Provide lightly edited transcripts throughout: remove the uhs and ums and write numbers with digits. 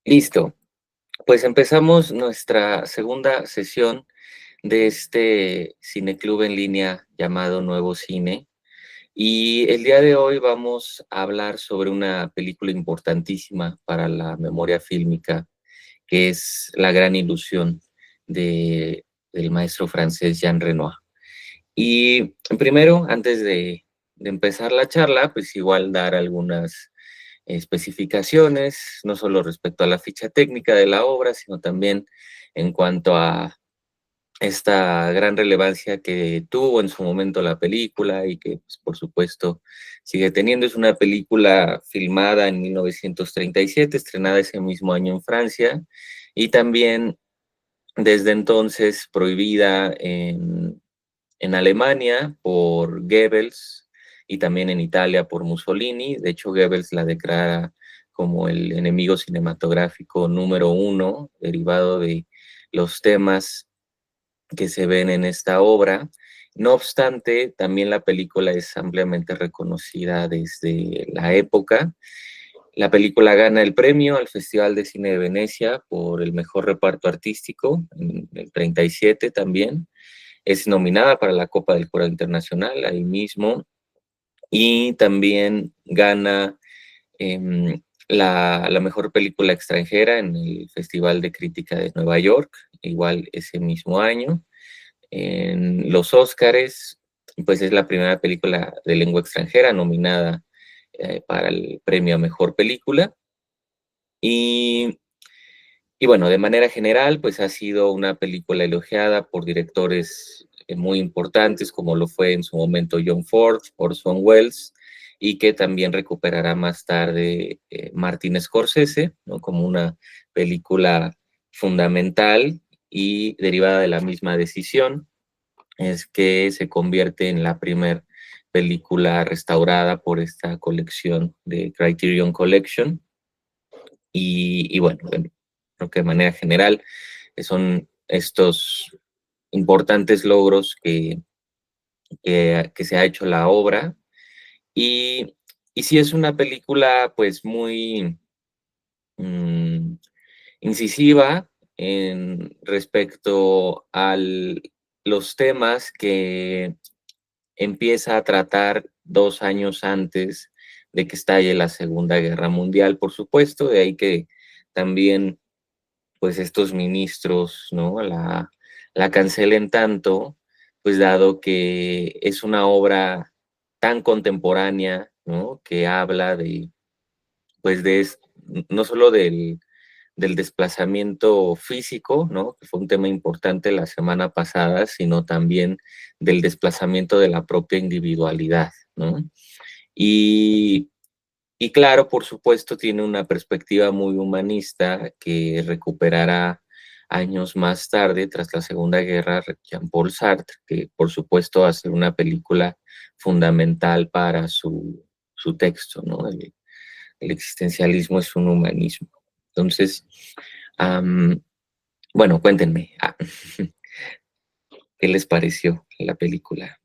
Listo, pues empezamos nuestra segunda sesión de este cineclub en línea llamado Nuevo Cine. Y el día de hoy vamos a hablar sobre una película importantísima para la memoria fílmica, que es La Gran Ilusión del maestro francés Jean Renoir. Y primero, antes de empezar la charla, pues igual dar algunas especificaciones, no solo respecto a la ficha técnica de la obra, sino también en cuanto a esta gran relevancia que tuvo en su momento la película y que, pues, por supuesto, sigue teniendo. Es una película filmada en 1937, estrenada ese mismo año en Francia, y también desde entonces prohibida en Alemania por Goebbels y también en Italia por Mussolini. De hecho, Goebbels la declara como el enemigo cinematográfico número uno, derivado de los temas que se ven en esta obra. No obstante, también la película es ampliamente reconocida desde la época. La película gana el premio al Festival de Cine de Venecia por el mejor reparto artístico, en el 37 también. Es nominada para la Copa del Jurado Internacional ahí mismo, y también gana la mejor película extranjera en el Festival de Crítica de Nueva York, igual ese mismo año. En los Óscares, pues es la primera película de lengua extranjera nominada para el premio a Mejor Película. Y, y bueno, de manera general, pues ha sido una película elogiada por directores muy importantes, como lo fue en su momento John Ford, Orson Welles, y que también recuperará más tarde Martin Scorsese, ¿no? Como una película fundamental y derivada de la misma decisión, es que se convierte en la primer película restaurada por esta colección de Criterion Collection. Y bueno, creo que de manera general son estos importantes logros que se ha hecho la obra. Y sí es una película pues muy mm, incisiva en respecto a los temas que empieza a tratar 2 años antes de que estalle la Segunda Guerra Mundial, por supuesto. De ahí que también pues estos ministros, ¿no? La cancelen tanto, pues dado que es una obra tan contemporánea, ¿no? Que habla de, pues no solo del desplazamiento físico, ¿no? Que fue un tema importante la semana pasada, sino también del desplazamiento de la propia individualidad, ¿no? Y, y claro, por supuesto, tiene una perspectiva muy humanista que recuperará años más tarde, tras la Segunda Guerra, Jean-Paul Sartre, que por supuesto hace una película fundamental para su texto, ¿no? El existencialismo es un humanismo. Entonces, bueno, cuéntenme, ¿qué les pareció la película?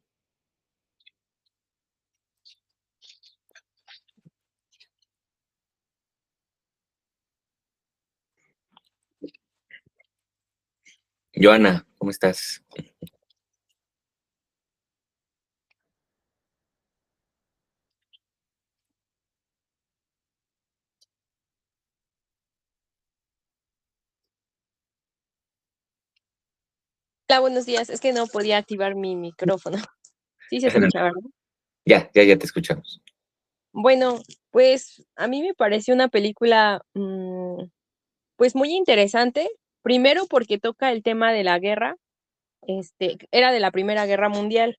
Joana, ¿cómo estás? Hola, buenos días. Es que no podía activar mi micrófono. Sí se escucha, ¿verdad? Ya te escuchamos. Bueno, pues a mí me pareció una película, pues muy interesante. Primero porque toca el tema de la guerra, era de la Primera Guerra Mundial.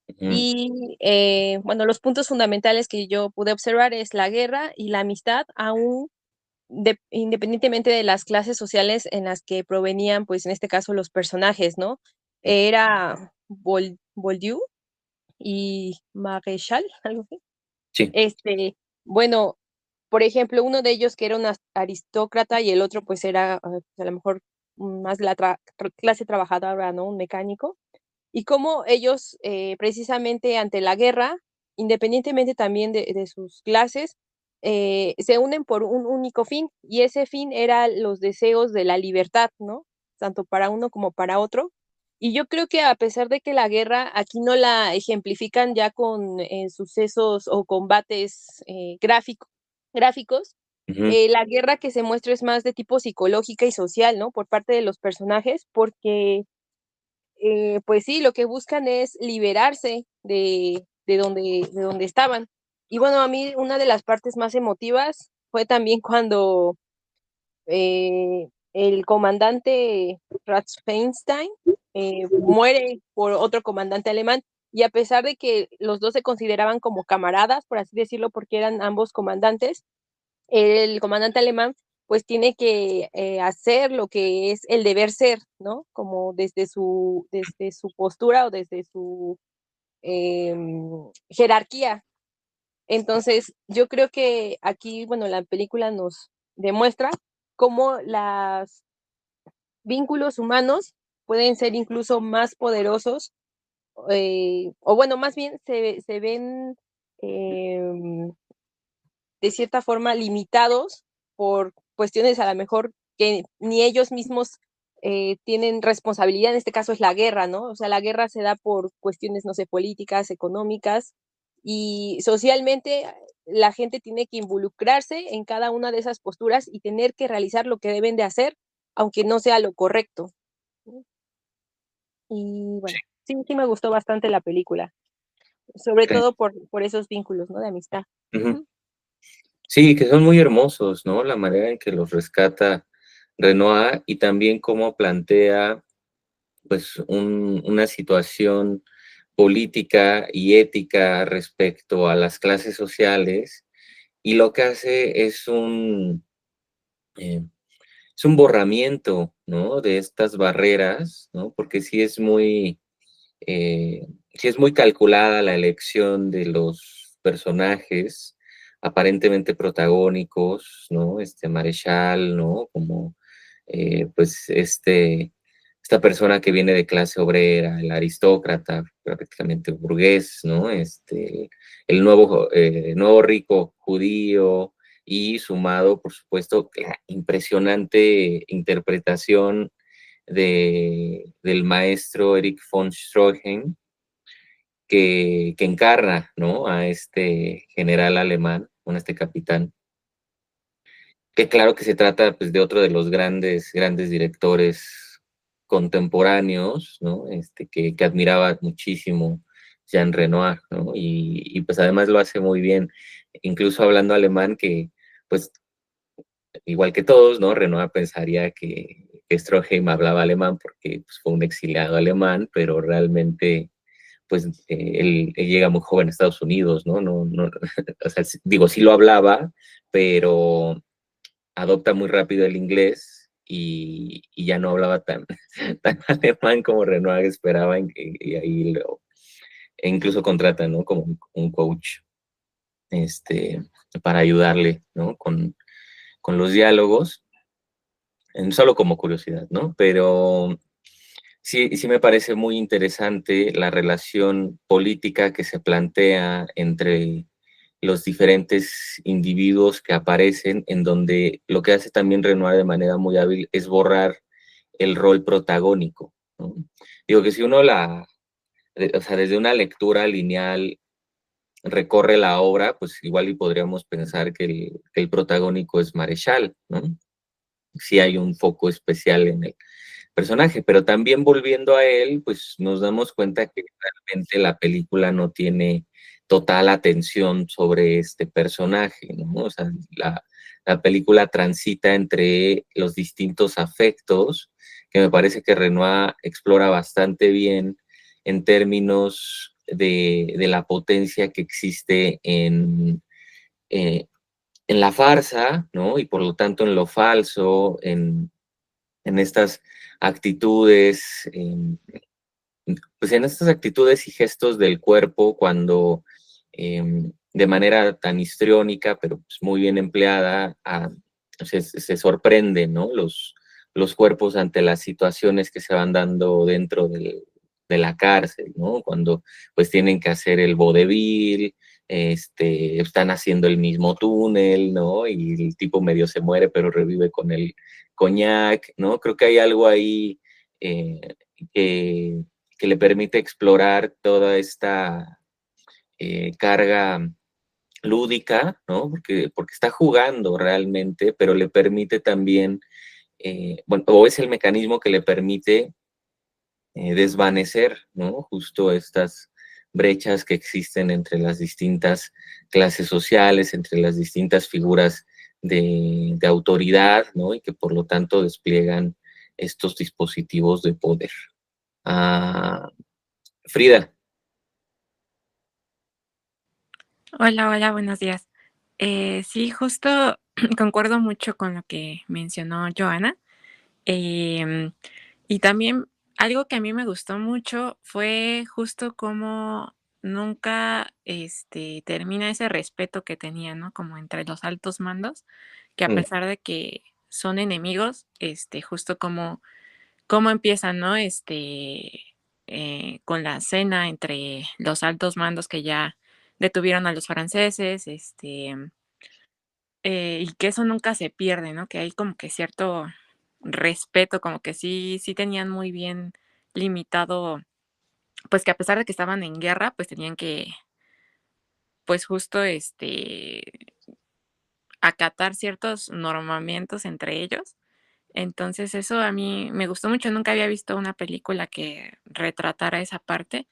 Ujú. Y bueno, los puntos fundamentales que yo pude observar es la guerra y la amistad, aún independientemente de las clases sociales en las que provenían, pues en este caso los personajes, ¿no? Era Bourdieu y Maréchal, algo así. Sí, Este, bueno, por ejemplo, uno de ellos que era un aristócrata y el otro pues era a lo mejor más de la clase trabajadora, ¿no? Un mecánico. Y cómo ellos precisamente ante la guerra, independientemente también de sus clases, se unen por un único fin, y ese fin era los deseos de la libertad, ¿no? Tanto para uno como para otro. Y yo creo que a pesar de que la guerra aquí no la ejemplifican ya con sucesos o combates gráficos, Ujú, la guerra que se muestra es más de tipo psicológica y social, ¿no? Por parte de los personajes, porque pues sí, lo que buscan es liberarse de donde estaban. Y bueno, a mí una de las partes más emotivas fue también cuando el comandante Ratzfeinstein muere por otro comandante alemán. Y a pesar de que los dos se consideraban como camaradas, por así decirlo, porque eran ambos comandantes, el comandante alemán pues tiene que hacer lo que es el deber ser, ¿no? Como desde su postura o desde su jerarquía. Entonces, yo creo que aquí, bueno, la película nos demuestra cómo los vínculos humanos pueden ser incluso más poderosos, o bueno, más bien se ven eh, de cierta forma limitados por cuestiones a lo mejor que ni ellos mismos tienen responsabilidad, en este caso es la guerra, ¿no? O sea, la guerra se da por cuestiones, no sé, políticas, económicas, y socialmente la gente tiene que involucrarse en cada una de esas posturas y tener que realizar lo que deben de hacer, aunque no sea lo correcto. Y bueno, sí, sí me gustó bastante la película, sobre sí, todo por esos vínculos, ¿no? De amistad. ujú. Ujú. Sí, que son muy hermosos, ¿no? La manera en que los rescata Renoir y también cómo plantea, pues, una situación política y ética respecto a las clases sociales, y lo que hace eh, es un borramiento, ¿no? De estas barreras, ¿no? Porque sí es muy calculada la elección de los personajes aparentemente protagónicos, ¿no? Este Marechal, ¿no? Como, pues, esta persona que viene de clase obrera, el aristócrata, prácticamente burgués, ¿no? Nuevo rico judío y sumado, por supuesto, la impresionante interpretación del maestro Erich von Stroheim, que encarna, ¿no? A este general alemán, bueno, este capitán, que claro que se trata pues, de otro de los grandes directores contemporáneos, ¿no? Que admiraba muchísimo Jean Renoir, ¿no? Y pues además lo hace muy bien, incluso hablando alemán, que pues igual que todos, ¿no? Renoir pensaría que Stroheim hablaba alemán porque pues, fue un exiliado alemán, pero realmente pues él llega muy joven a Estados Unidos, ¿no? O sea, digo, sí lo hablaba, pero adopta muy rápido el inglés y ya no hablaba tan alemán como Renoir esperaba, y ahí e incluso contrata, ¿no? Como un coach, este, para ayudarle, ¿no? Con los diálogos, solo como curiosidad, ¿no? Pero sí me parece muy interesante la relación política que se plantea entre los diferentes individuos que aparecen, en donde lo que hace también Renoir de manera muy hábil es borrar el rol protagónico, ¿no? Digo que si uno o sea, desde una lectura lineal recorre la obra, pues igual y podríamos pensar que el protagónico es Marechal, ¿no? Sí hay un foco especial en él personaje, pero también volviendo a él, pues nos damos cuenta que realmente la película no tiene total atención sobre este personaje, ¿no? O sea, la película transita entre los distintos afectos, que me parece que Renoir explora bastante bien en términos de la potencia que existe eh, en la farsa, ¿no? Y por lo tanto en lo falso, en estas actitudes, pues en estas actitudes y gestos del cuerpo cuando de manera tan histriónica, pero pues muy bien empleada, se sorprenden, ¿no? Los cuerpos ante las situaciones que se van dando dentro de la cárcel, ¿no? Cuando pues tienen que hacer el vodevil, están haciendo el mismo túnel, ¿no? Y el tipo medio se muere, pero revive con el coñac, ¿no? Creo que hay algo ahí eh, que, que le permite explorar toda esta carga lúdica, ¿no? Porque está jugando realmente, pero le permite también, bueno, o es el mecanismo que le permite desvanecer, ¿no? Justo estas brechas que existen entre las distintas clases sociales, entre las distintas figuras de autoridad, ¿no? Y que por lo tanto despliegan estos dispositivos de poder. Ah, Frida. Hola, hola, buenos días. Sí, justo concuerdo mucho con lo que mencionó Joana. Em, y también algo que a mí me gustó mucho fue justo cómo nunca termina ese respeto que tenía, ¿no? Como entre los altos mandos, que a Mm, pesar de que son enemigos, justo cómo empiezan, ¿no? Con la cena entre los altos mandos que ya detuvieron a los franceses, y que eso nunca se pierde, ¿no? Que hay como que cierto respeto, como que sí tenían muy bien limitado, pues que a pesar de que estaban en guerra, pues tenían que, pues justo, acatar ciertos normamientos entre ellos. Entonces eso a mí me gustó mucho, nunca había visto una película que retratara esa parte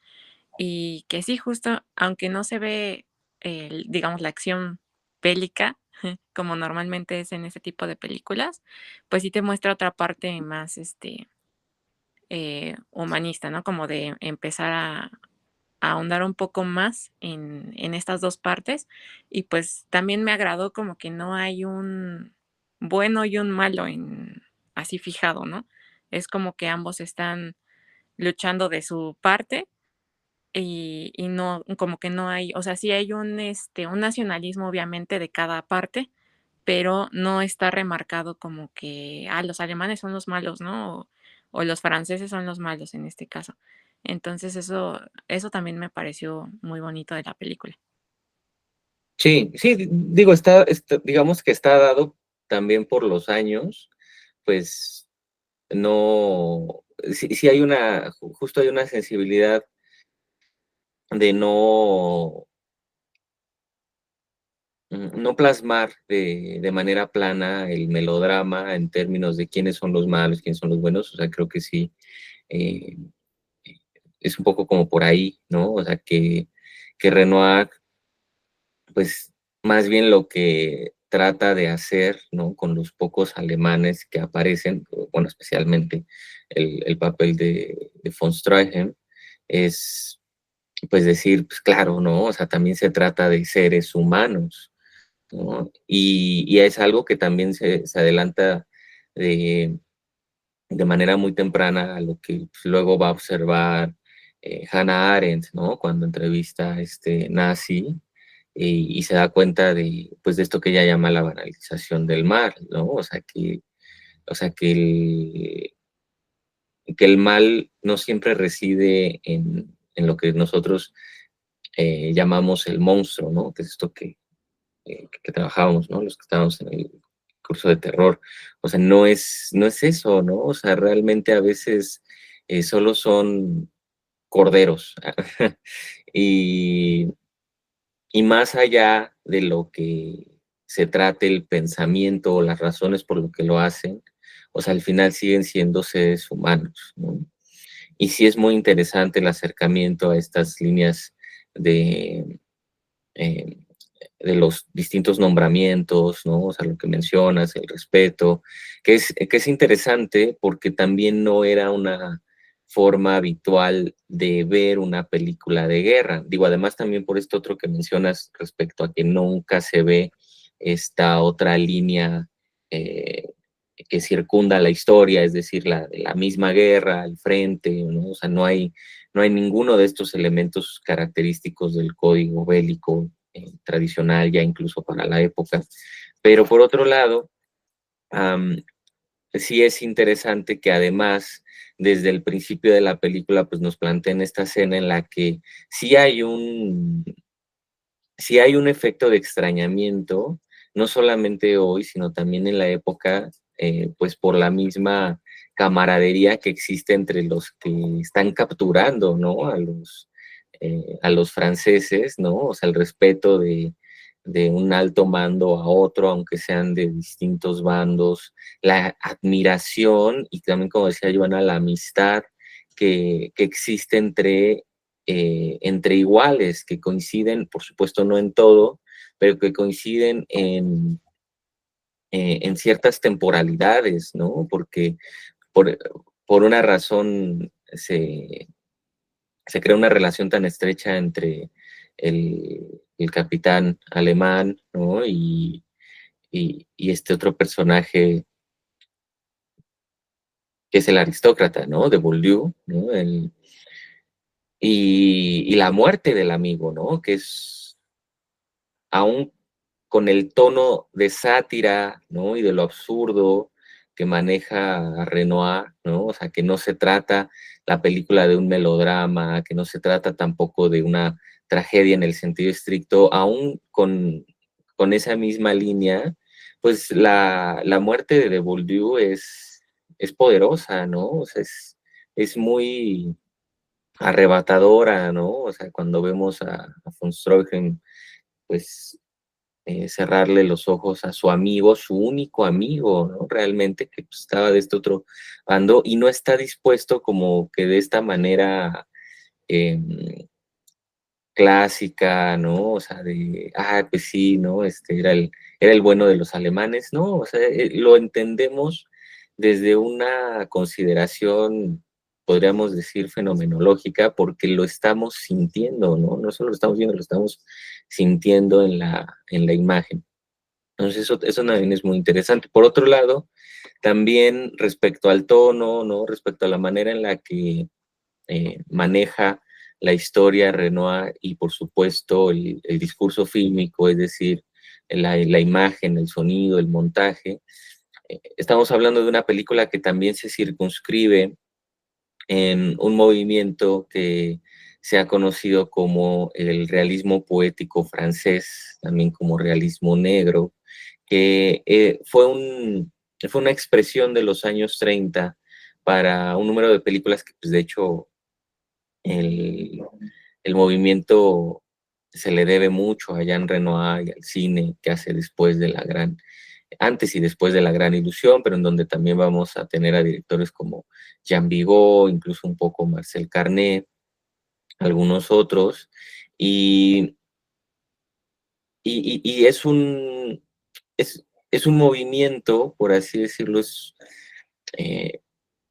y que sí, justo, aunque no se ve, digamos, la acción bélica, como normalmente es en ese tipo de películas, pues sí te muestra otra parte más, humanista, ¿no? Como de empezar a ahondar un poco más en estas 2 partes, y pues también me agradó como que no hay un bueno y un malo en así fijado, ¿no? Es como que ambos están luchando de su parte y no, como que no hay, o sea, sí hay un nacionalismo, obviamente, de cada parte, pero no está remarcado como que, los alemanes son los malos, ¿no? O los franceses son los malos en este caso. Entonces, eso también me pareció muy bonito de la película. sí, sí, digo, digamos que está dado también por los años, pues no, sí hay justo hay una sensibilidad de no plasmar de manera plana el melodrama en términos de quiénes son los malos, quiénes son los buenos, o sea, creo que sí, eh, es un poco como por ahí, ¿no? O sea, que Renoir, pues más bien lo que trata de hacer, ¿no? Con los pocos alemanes que aparecen, bueno, especialmente el papel de von Steuben, es pues decir, pues claro, ¿no? O sea, también se trata de seres humanos, ¿no? Y es algo que también se adelanta de, de manera muy temprana a lo que pues, luego va a observar Hannah Arendt, ¿no? Cuando entrevista a este nazi y se da cuenta pues, de esto que ella llama la banalización del mal, ¿no? O sea, que el mal no siempre reside en lo que nosotros llamamos el monstruo, ¿no? Que es esto que trabajábamos, ¿no? Los que estábamos en el curso de terror. O sea, no es eso, ¿no? O sea, realmente a veces solo son corderos. y, y más allá de lo que se trate el pensamiento o las razones por lo que lo hacen, o sea, al final siguen siendo seres humanos, ¿no? Y sí es muy interesante el acercamiento a estas líneas de, eh, de los distintos nombramientos, ¿no? O sea, lo que mencionas, el respeto, que es interesante porque también no era una forma habitual de ver una película de guerra. Digo, además también por esto otro que mencionas respecto a que nunca se ve esta otra línea eh, que circunda la historia, es decir, la misma guerra, el frente, ¿no? O sea, no hay ninguno de estos elementos característicos del código bélico tradicional ya incluso para la época. Pero por otro lado, sí es interesante que además desde el principio de la película pues nos planteen esta escena en la que sí hay sí hay un efecto de extrañamiento, no solamente hoy, sino también en la época, pues por la misma camaradería que existe entre los que están capturando, ¿no? A los franceses, ¿no? O sea, el respeto de un alto mando a otro, aunque sean de distintos bandos, la admiración y también, como decía Joana, la amistad que existe entre iguales, que coinciden, por supuesto, no en todo, pero que coinciden en ciertas temporalidades, ¿no? Porque por, por una razón se crea una relación tan estrecha entre el capitán alemán, ¿no? Y este otro personaje que es el aristócrata, ¿no? De Bourdieu, ¿no? Y la muerte del amigo, ¿no? Que es aún con el tono de sátira, ¿no? Y de lo absurdo que maneja Renoir, ¿no? O sea, que no se trata la película de un melodrama, que no se trata tampoco de una tragedia en el sentido estricto, aún con esa misma línea, pues la muerte de Bourdieu es poderosa, ¿no? O sea, es muy arrebatadora, ¿no? O sea, cuando vemos a von Stroheim, pues cerrarle los ojos a su amigo, su único amigo, ¿no? Realmente que pues, estaba de este otro bando y no está dispuesto como que de esta manera clásica, ¿no? O sea, pues sí, ¿no? Era el bueno de los alemanes, ¿no? O sea, lo entendemos desde una consideración, podríamos decir, fenomenológica, porque lo estamos sintiendo, ¿no? No solo lo estamos viendo, lo estamos sintiendo en la imagen. Entonces, eso también es muy interesante. Por otro lado, también respecto al tono, ¿no? Respecto a la manera en la que maneja la historia Renoir y por supuesto el discurso fílmico, es decir, la imagen, el sonido, el montaje. Estamos hablando de una película que también se circunscribe en un movimiento que se ha conocido como el realismo poético francés, también como realismo negro, que fue una expresión de los años 30 para un número de películas que, pues, de hecho, el, el movimiento se le debe mucho a Jean Renoir y al cine que hace antes y después de La Gran Ilusión, pero en donde también vamos a tener a directores como Jean Vigo, incluso un poco Marcel Carné, algunos otros, y, y es un movimiento, por así decirlo, eh,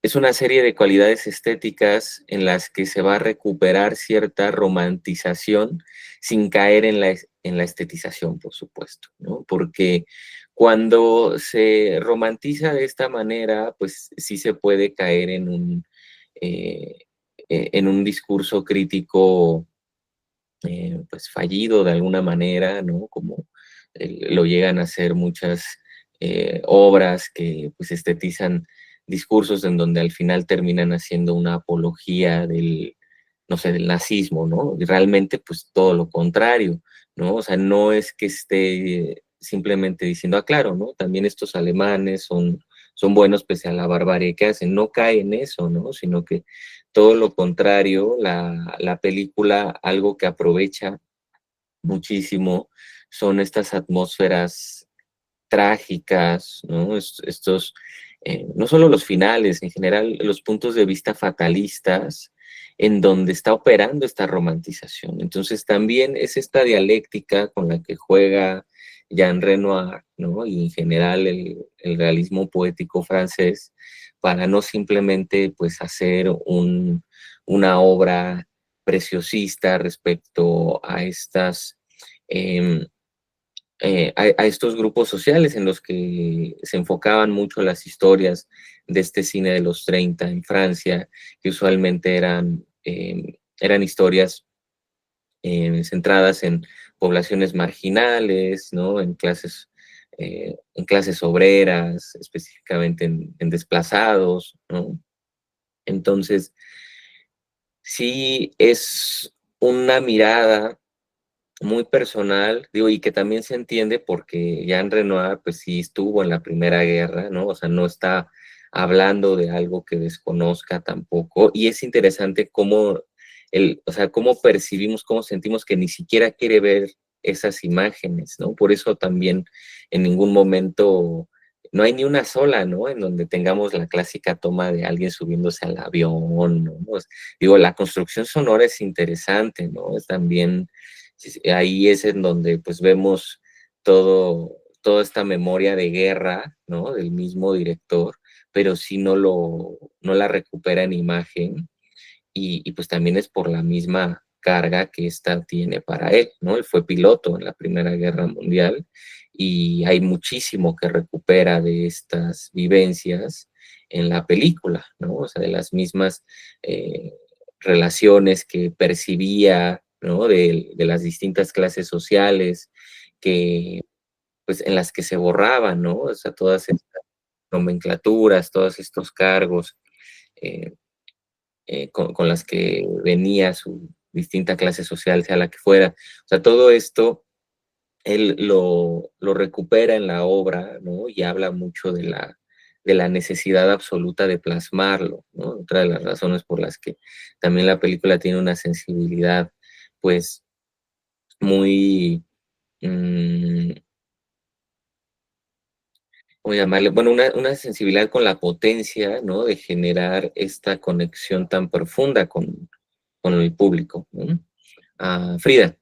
es una serie de cualidades estéticas en las que se va a recuperar cierta romantización sin caer en la estetización, por supuesto, ¿no? Porque cuando se romantiza de esta manera, pues sí se puede caer eh, en un discurso crítico pues fallido de alguna manera, ¿no? Como lo llegan a hacer muchas obras que pues estetizan discursos en donde al final terminan haciendo una apología no sé, del nazismo, ¿no? Y realmente pues todo lo contrario, ¿no? O sea, no es que esté simplemente diciendo, claro, ¿no? También estos alemanes son buenos pese a la barbarie que hacen, no cae en eso, ¿no? Sino que todo lo contrario, la película, algo que aprovecha muchísimo, son estas atmósferas trágicas, ¿no? No solo los finales, en general, los puntos de vista fatalistas, en donde está operando esta romantización. Entonces, también es esta dialéctica con la que juega Jean Renoir, ¿no? Y en general el realismo poético francés, para no simplemente, pues, hacer una obra preciosista respecto a eh, a estos grupos sociales en los que se enfocaban mucho las historias de este cine de los 30 en Francia, que usualmente eran historias centradas en poblaciones marginales, ¿no? En clases obreras, específicamente en desplazados, ¿no? Entonces, sí es una mirada muy personal, digo, y que también se entiende porque Jean Renoir, pues sí estuvo en la Primera Guerra, ¿no? O sea, no está hablando de algo que desconozca tampoco. Y es interesante cómo, o sea, cómo percibimos, cómo sentimos que ni siquiera quiere ver esas imágenes, ¿no? Por eso también en ningún momento, no hay ni una sola, ¿no? En donde tengamos la clásica toma de alguien subiéndose al avión, ¿no? Pues, digo, la construcción sonora es interesante, ¿no? Es también ahí es en donde pues vemos toda esta memoria de guerra, ¿no? Del mismo director, pero sí no la recupera en imagen y pues también es por la misma carga que esta tiene para él, ¿no? Él fue piloto en la Primera Guerra Mundial y hay muchísimo que recupera de estas vivencias en la película, ¿no? O sea, de las mismas eh, relaciones que percibía, ¿no? De las distintas clases sociales que, pues, en las que se borraban, ¿no? O sea, todas estas nomenclaturas, todos estos cargos, eh, con las que venía su distinta clase social, sea la que fuera. O sea, todo esto él lo recupera en la obra, ¿no? Y habla mucho de la necesidad absoluta de plasmarlo, ¿no? Otra de las razones por las que también la película tiene una sensibilidad, pues, muy, mm, ¿cómo llamarle? Bueno, una sensibilidad con la potencia, ¿no? De generar esta conexión tan profunda con el público, ¿no? Ah, Frida.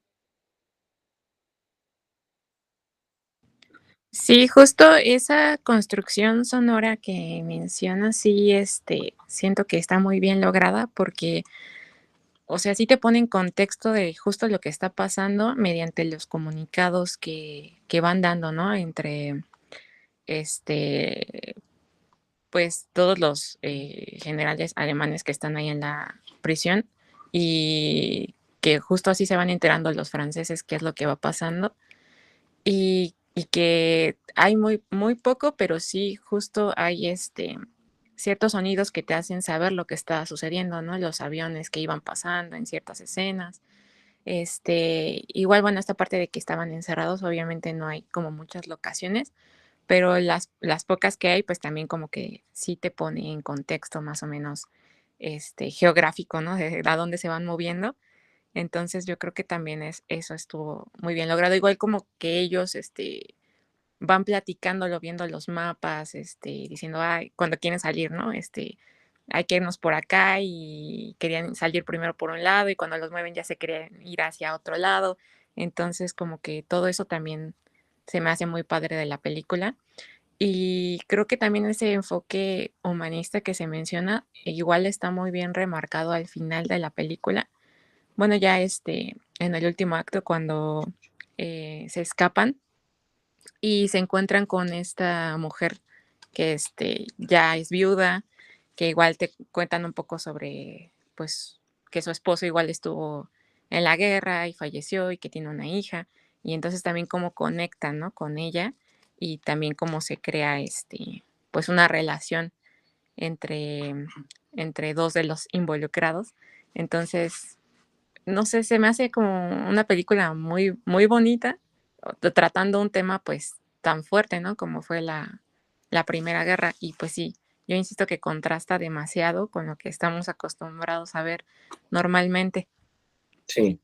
Sí, justo esa construcción sonora que mencionas, sí, siento que está muy bien lograda porque, o sea, sí te pone en contexto de justo lo que está pasando mediante los comunicados que van dando, ¿no? Entre, este, pues todos los generales alemanes que están ahí en la prisión y que justo así se van enterando los franceses qué es lo que va pasando y que hay muy, muy poco, pero sí justo hay ciertos sonidos que te hacen saber lo que está sucediendo, ¿no? Los aviones que iban pasando en ciertas escenas. Igual, bueno, esta parte de que estaban encerrados, obviamente no hay como muchas locaciones, pero las pocas que hay, pues también como que sí te pone en contexto más o menos geográfico, ¿no? De a dónde se van moviendo. Entonces yo creo que también eso estuvo muy bien logrado. Igual como que ellos van platicándolo, viendo los mapas, diciendo, ay, cuando quieren salir, ¿no? Hay que irnos por acá y querían salir primero por un lado y cuando los mueven ya se querían ir hacia otro lado. Entonces como que todo eso también se me hace muy padre de la película. Y creo que también ese enfoque humanista que se menciona igual está muy bien remarcado al final de la película. Bueno, ya en el último acto cuando se escapan y se encuentran con esta mujer que ya es viuda, que igual te cuentan un poco sobre, pues, que su esposo igual estuvo en la guerra y falleció y que tiene una hija. Y entonces también cómo conectan, ¿no? Con ella y también cómo se crea, pues, una relación entre, entre dos de los involucrados. Entonces, no sé, se me hace como una película muy, muy bonita, tratando un tema pues tan fuerte, ¿no? Como fue la Primera Guerra. Y pues sí, yo insisto que contrasta demasiado con lo que estamos acostumbrados a ver normalmente. Sí.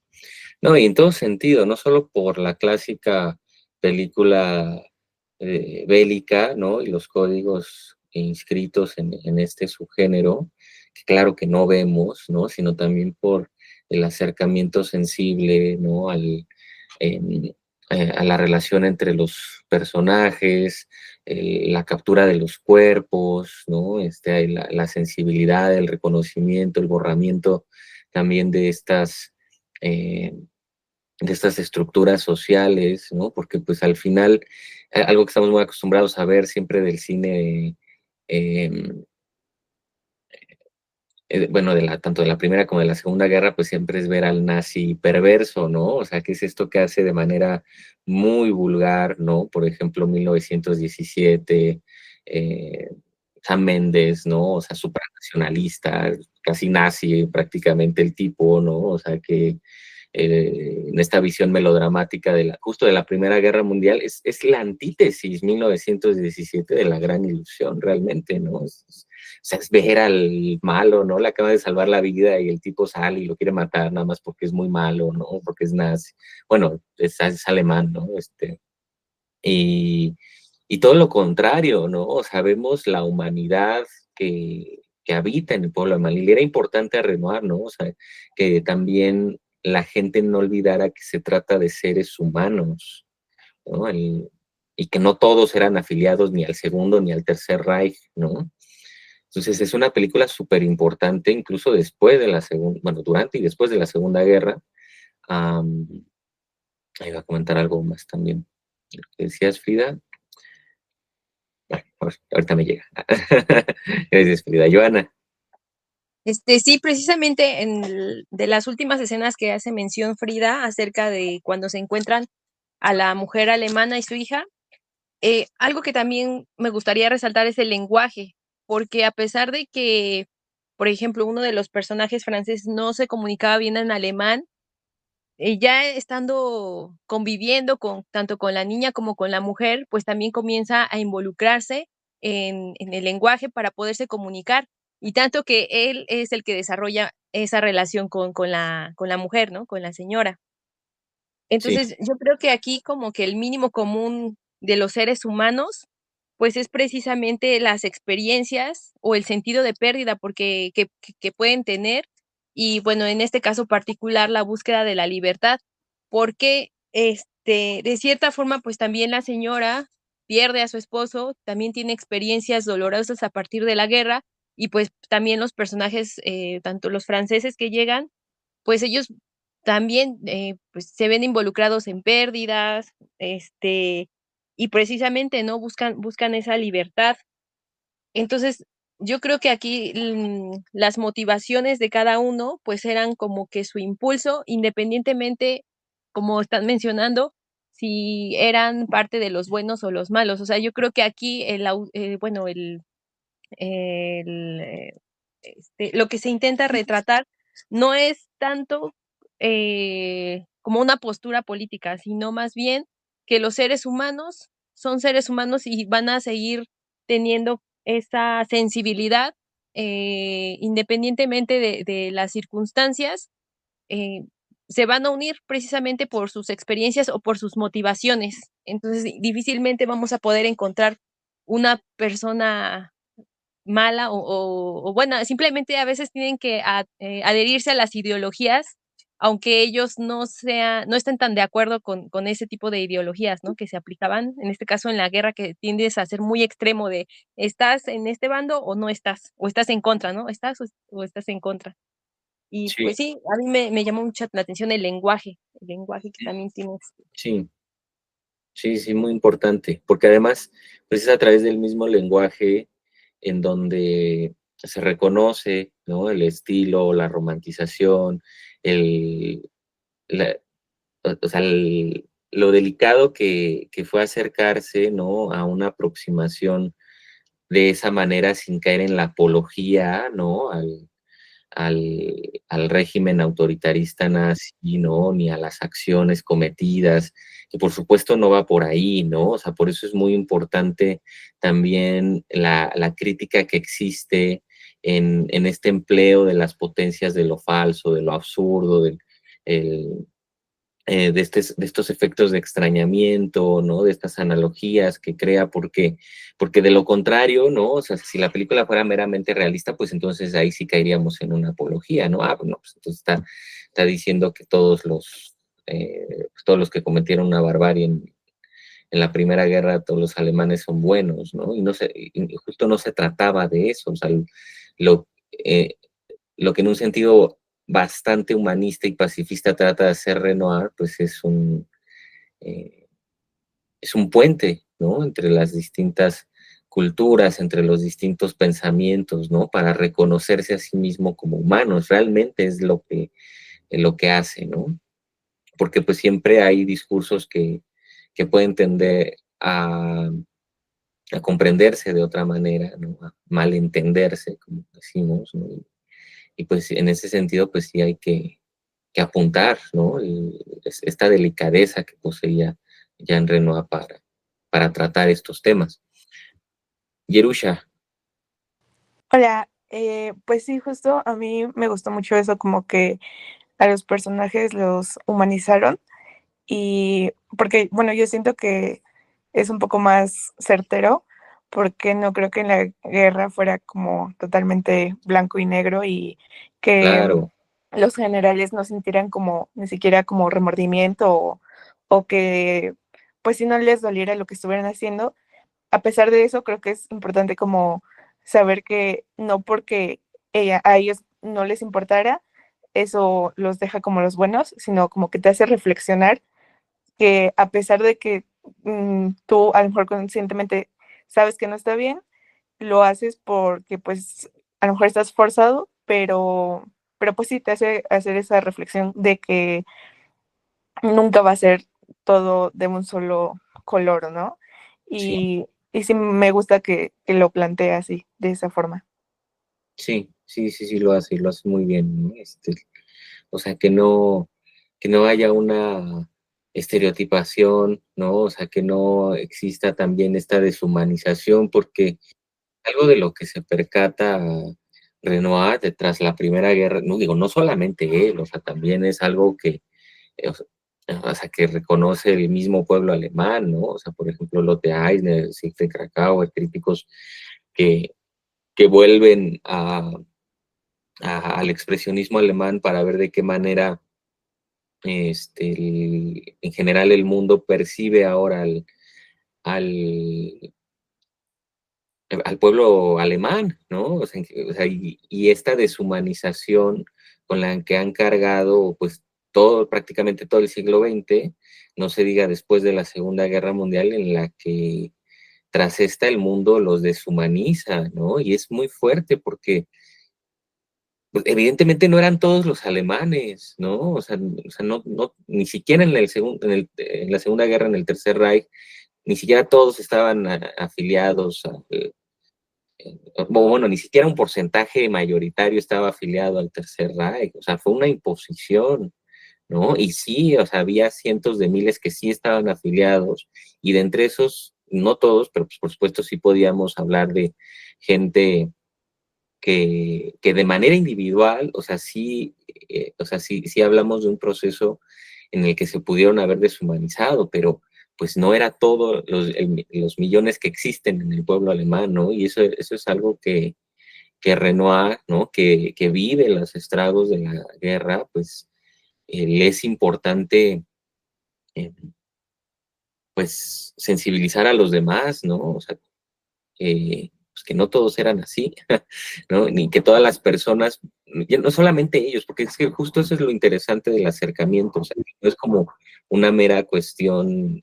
No, y en todo sentido, no solo por la clásica película bélica, ¿no? Y los códigos inscritos en este subgénero, que claro que no vemos, ¿no? Sino también por el acercamiento sensible, ¿no? Em, a la relación entre los personajes, la captura de los cuerpos, ¿no? La sensibilidad, el reconocimiento, el borramiento también eh, de estas estructuras sociales, ¿no? Porque pues al final, algo que estamos muy acostumbrados a ver siempre del cine, em, bueno, tanto de la Primera como de la Segunda Guerra, pues siempre es ver al nazi perverso, ¿no? O sea, ¿qué es esto que hace de manera muy vulgar, ¿no? Por ejemplo, 1917, eh, Sam Mendes, ¿no? O sea, supranacionalista, casi nazi prácticamente el tipo, ¿no? O sea, que en esta visión melodramática justo de la Primera Guerra Mundial, es la antítesis 1917 de La Gran Ilusión, realmente, ¿no? O sea, es ver al malo, ¿no? Le acaba de salvar la vida y el tipo sale y lo quiere matar nada más porque es muy malo, ¿no? Porque es nazi. Bueno, es alemán, ¿no? Y, y todo lo contrario, ¿no? O sea, vemos la humanidad que habita en el pueblo de Malí. Era importante a Renoir, ¿no? O sea, que también la gente no olvidara que se trata de seres humanos, ¿no? Y que no todos eran afiliados ni al Segundo ni al Tercer Reich, ¿no? Entonces es una película súper importante, incluso después de la Segunda, bueno, durante y después de la Segunda Guerra. Ahí va a comentar algo más también. Lo que decías, Frida. Ahorita me llega. Gracias, Frida. Joana. Sí, precisamente de las últimas escenas que hace mención Frida acerca de cuando se encuentran a la mujer alemana y su hija, algo que también me gustaría resaltar es el lenguaje, porque a pesar de que, por ejemplo, uno de los personajes franceses no se comunicaba bien en alemán, ya estando conviviendo tanto con la niña como con la mujer, pues también comienza a involucrarse en el lenguaje para poderse comunicar. Y tanto que él es el que desarrolla esa relación con la mujer, ¿no? Con la señora. Sí, Entonces, yo creo que aquí como que el mínimo común de los seres humanos, pues es precisamente las experiencias o el sentido de pérdida porque que pueden tener y bueno, en este caso particular, la búsqueda de la libertad, porque de cierta forma, pues también la señora pierde a su esposo, también tiene experiencias dolorosas a partir de la guerra y pues también los personajes, tanto los franceses que llegan, pues ellos también, pues, se ven involucrados en pérdidas, y precisamente, ¿no? Buscan esa libertad. Entonces, yo creo que aquí, las motivaciones de cada uno, pues, eran como que su impulso, independientemente, como están mencionando, si eran parte de los buenos o los malos. O sea, yo creo que aquí bueno, el, lo que se intenta retratar no es tanto como una postura política, sino más bien que los seres humanos son seres humanos y van a seguir teniendo esa sensibilidad independientemente de las circunstancias, eh, se van a unir precisamente por sus experiencias o por sus motivaciones. Entonces, difícilmente vamos a poder encontrar una persona mala o bueno, simplemente a veces tienen que adherirse a las ideologías, aunque ellos no estén tan de acuerdo con ese tipo de ideologías, ¿no? Que se aplicaban, en este caso en la guerra, que tiendes a ser muy extremo de estás en este bando o no estás, o estás en contra, ¿no? ¿Estás o estás en contra? Y sí, pues sí, a mí me llamó mucho la atención el lenguaje que también tienes. sí, sí, sí, muy importante, porque además, pues es a través del mismo lenguaje en donde se reconoce, ¿no? El estilo, la romantización, el, la- o sea, lo delicado que fue acercarse, ¿no? A una aproximación de esa manera sin caer en la apología, ¿no? Al régimen autoritarista nazi, ¿no? Ni a las acciones cometidas, que por supuesto no va por ahí, ¿no? O sea, por eso es muy importante también la crítica que existe en este empleo de las potencias de lo falso, de lo absurdo, el, de estos efectos de extrañamiento, ¿no? De estas analogías que crea, porque de lo contrario, ¿no? O sea, si la película fuera meramente realista, pues entonces ahí sí caeríamos en una apología, ¿no? Ah, bueno, pues entonces está diciendo que todos los que cometieron una barbarie en la Primera Guerra, todos los alemanes son buenos, ¿no? Y justo no se trataba de eso, o sea, lo, eh, lo que en un sentido bastante humanista y pacifista trata de hacer Renoir, pues eh, es un puente, ¿no? Entre las distintas culturas, entre los distintos pensamientos, ¿no? Para reconocerse a sí mismo como humanos, realmente es lo que hace, ¿no? Porque pues siempre hay discursos que pueden tender a comprenderse de otra manera, ¿no? A malentenderse, como decimos, ¿no? Y pues en ese sentido, pues sí hay que que apuntar, ¿no? Esta delicadeza que poseía Jean Renoir para tratar estos temas. Yerusha, Hola, pues sí, justo a mí me gustó mucho eso, como que a los personajes los humanizaron y porque, bueno, yo siento que es un poco más certero porque no creo que en la guerra fuera como totalmente blanco y negro y que claro, los generales no sintieran como ni siquiera como remordimiento o que pues si no les doliera lo que estuvieran haciendo. A pesar de eso, creo que es importante como saber que no porque a ellos no les importara, eso los deja como los buenos, sino como que te hace reflexionar que a pesar de que tú a lo mejor conscientemente sabes que no está bien, lo haces porque pues a lo mejor estás forzado, pero pues sí te hace hacer esa reflexión de que nunca va a ser todo de un solo color, ¿no? sí, Y sí me gusta que lo plantea así, de esa forma. sí, lo hace muy bien, ¿no? O sea, que no haya una estereotipación, ¿no? O sea, que no exista también esta deshumanización, porque algo de lo que se percata Renoir tras la Primera Guerra, no digo, no solamente él, o sea, también es algo que, o sea, que reconoce el mismo pueblo alemán, ¿no? O sea, por ejemplo, Lotte Eisner, Siegfried Kracauer, críticos que, que vuelven al expresionismo alemán para ver de qué manera en general el mundo percibe ahora al, al pueblo alemán, ¿no? O sea, y esta deshumanización con la que han cargado, pues, todo, prácticamente todo el siglo XX, no se diga después de la Segunda Guerra Mundial, en la que tras esta el mundo los deshumaniza, ¿no? Y es muy fuerte porque pues, evidentemente no eran todos los alemanes, ¿no? O sea no, ni siquiera en la Segunda Guerra, en el Tercer Reich, ni siquiera todos estaban afiliados bueno, ni siquiera un porcentaje mayoritario estaba afiliado al Tercer Reich, o sea, fue una imposición, ¿no? Y sí, o sea, había cientos de miles que sí estaban afiliados, y de entre esos, no todos, pero pues por supuesto sí podíamos hablar de gente que de manera individual, o sea, sí hablamos de un proceso en el que se pudieron haber deshumanizado, pero pues no era todo los millones que existen en el pueblo alemán, ¿no? Y eso es algo que Renoir, ¿no? Que vive los estragos de la guerra, pues le es importante, eh, pues, sensibilizar a los demás, ¿no? O sea, pues que no todos eran así, ¿no? Ni que todas las personas, no solamente ellos, porque es que justo eso es lo interesante del acercamiento, o sea, no es como una mera cuestión,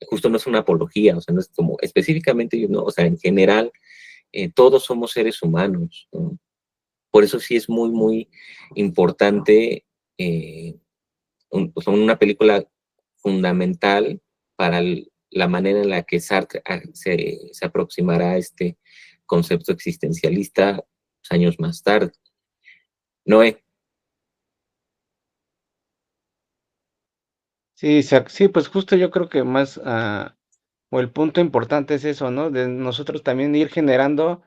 justo no es una apología, o sea, no es como específicamente ellos, no, o sea, en general, todos somos seres humanos, ¿no? Por eso sí es muy, muy importante, eh, o sea, una película fundamental para la manera en la que Sartre se aproximará a este concepto existencialista años más tarde. Noé, Sí, sí, pues justo yo creo que más, o el punto importante es eso, ¿no? De nosotros también ir generando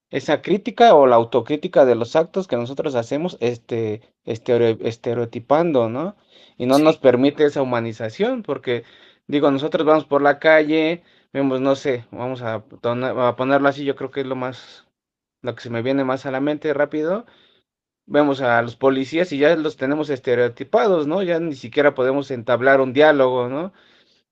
esa crítica o la autocrítica de los actos que nosotros hacemos, estereotipando, ¿no? Y no nos sí, permite esa humanización, porque, digo, nosotros vamos por la calle, vemos, no sé, vamos a ponerlo así, yo creo que es lo que se me viene más a la mente rápido. Vemos a los policías y ya los tenemos estereotipados, ¿no? Ya ni siquiera podemos entablar un diálogo, ¿no?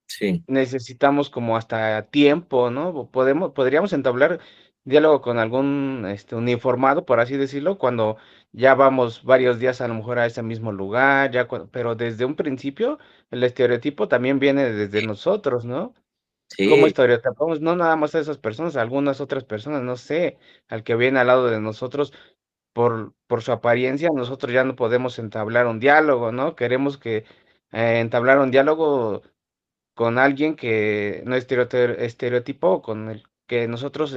sí, Necesitamos como hasta tiempo, ¿no? Podríamos entablar diálogo con algún uniformado, por así decirlo, cuando ya vamos varios días a lo mejor a ese mismo lugar, pero desde un principio el estereotipo también viene desde nosotros, ¿no? ¿Cómo sí, estereotipamos? No nada más a esas personas, a algunas otras personas, no sé, al que viene al lado de nosotros por su apariencia, nosotros ya no podemos entablar un diálogo, ¿no? Queremos que entablar un diálogo con alguien que no estereotipo, con el que nosotros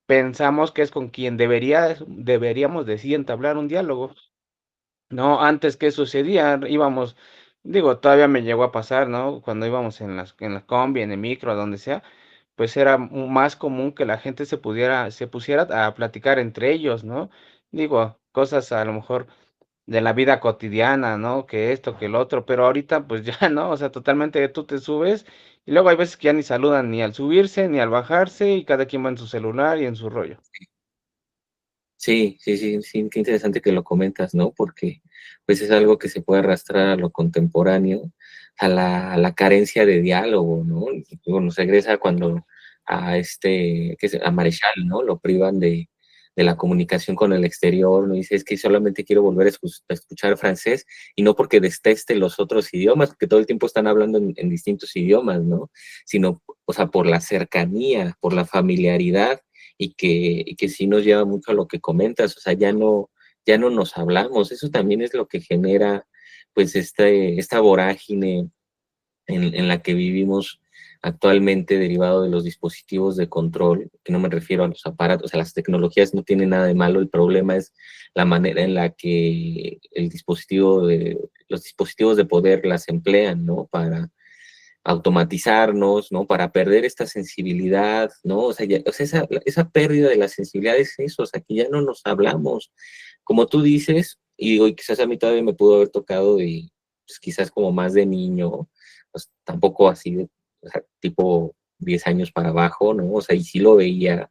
pensamos que es con quien deberíamos de sí entablar un diálogo. No, antes, ¿qué sucedía? Íbamos, digo, todavía me llegó a pasar, ¿no? Cuando íbamos en la combi, en el micro, donde sea, pues era más común que la gente se pusiera a platicar entre ellos, ¿no? Digo, cosas a lo mejor de la vida cotidiana, ¿no? Que esto, que el otro, pero ahorita pues ya no, o sea, totalmente tú te subes y luego hay veces que ya ni saludan ni al subirse ni al bajarse y cada quien va en su celular y en su rollo. Sí, sí, sí, sí, qué interesante que lo comentas, ¿no? Porque pues es algo que se puede arrastrar a lo contemporáneo, a la carencia de diálogo, ¿no? Y luego nos regresa cuando a a Marechal, ¿no? Lo privan de la comunicación con el exterior, ¿no? Dice, es que solamente quiero volver a escuchar francés y no porque deteste los otros idiomas, porque todo el tiempo están hablando en distintos idiomas, ¿no? Sino, o sea, por la cercanía, por la familiaridad y que sí nos lleva mucho a lo que comentas, o sea, ya no nos hablamos, eso también es lo que genera pues esta vorágine en la que vivimos actualmente derivado de los dispositivos de control, que no me refiero a los aparatos, o sea, las tecnologías no tienen nada de malo, el problema es la manera en la que los dispositivos de poder las emplean, ¿no? Para automatizarnos, ¿no? Para perder esta sensibilidad, ¿no? O sea, o sea, esa pérdida de la sensibilidad es eso, o sea, que ya no nos hablamos. Como tú dices, y digo, y quizás a mí todavía me pudo haber tocado de, pues quizás como más de niño, pues tampoco así, o sea, tipo 10 años para abajo, ¿no? O sea, y sí lo veía,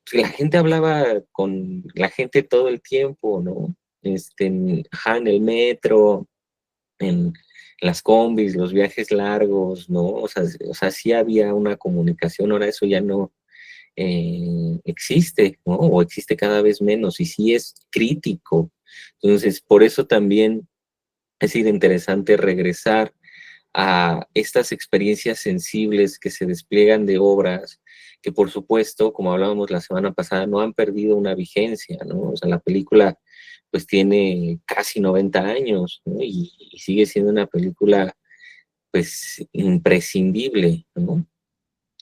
pues la gente hablaba con la gente todo el tiempo, ¿no? En el metro, en las combis, los viajes largos, ¿no? O sea, sí había una comunicación, ahora eso ya no existe, ¿no? O existe cada vez menos y sí es crítico. Entonces, por eso también ha sido interesante regresar a estas experiencias sensibles que se despliegan de obras que por supuesto, como hablábamos la semana pasada, no han perdido una vigencia, ¿no? O sea, la película pues tiene casi 90 años, ¿no? Y sigue siendo una película pues imprescindible, ¿no?